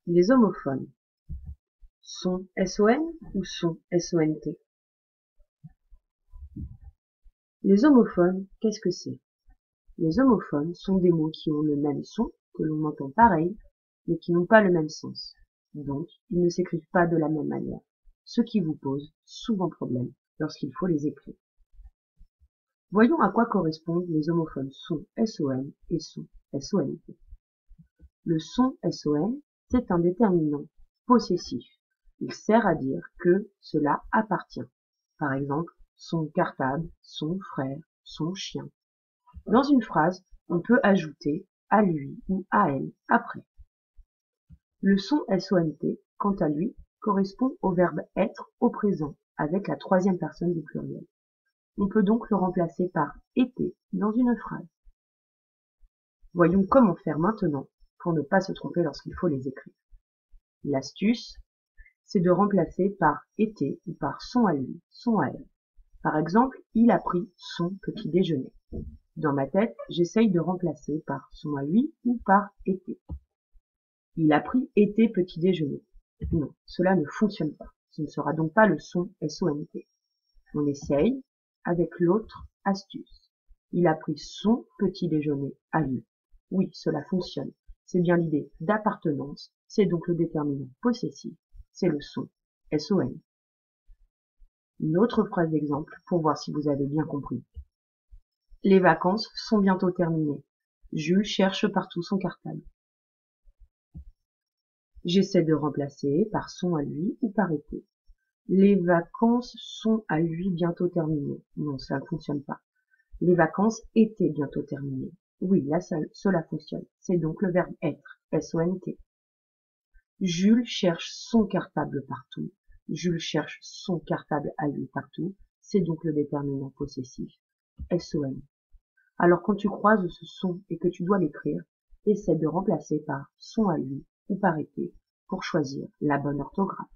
Les homophones. Son SON ou son SONT? Les homophones, qu'est-ce que c'est? Les homophones sont des mots qui ont le même son, que l'on entend pareil, mais qui n'ont pas le même sens. Donc, ils ne s'écrivent pas de la même manière, ce qui vous pose souvent problème lorsqu'il faut les écrire. Voyons à quoi correspondent les homophones son SON et son SONT. Le son SON, c'est un déterminant possessif. Il sert à dire que cela appartient. Par exemple, son cartable, son frère, son chien. Dans une phrase, on peut ajouter à lui ou à elle après. Le son SONT, quant à lui, correspond au verbe être au présent avec la troisième personne du pluriel. On peut donc le remplacer par été dans une phrase. Voyons comment faire maintenant pour ne pas se tromper lorsqu'il faut les écrire. L'astuce, c'est de remplacer par été ou par son à lui, son à elle. Par exemple, il a pris son petit déjeuner. Dans ma tête, j'essaye de remplacer par son à lui ou par été. Il a pris été petit déjeuner. Non, cela ne fonctionne pas. Ce ne sera donc pas le son SONT. On essaye avec l'autre astuce. Il a pris son petit déjeuner à lui. Oui, cela fonctionne. C'est bien l'idée d'appartenance. C'est donc le déterminant possessif. C'est le son SON. Une autre phrase d'exemple pour voir si vous avez bien compris. Les vacances sont bientôt terminées. Jules cherche partout son cartable. J'essaie de remplacer par son à lui ou par été. Les vacances sont à lui bientôt terminées. Non, ça ne fonctionne pas. Les vacances étaient bientôt terminées. Oui, là, cela fonctionne. C'est donc le verbe être, SONT. Jules cherche son cartable partout. Jules cherche son cartable à lui partout. C'est donc le déterminant possessif, SON. Alors quand tu croises ce son et que tu dois l'écrire, essaie de remplacer par son à lui ou par été pour choisir la bonne orthographe.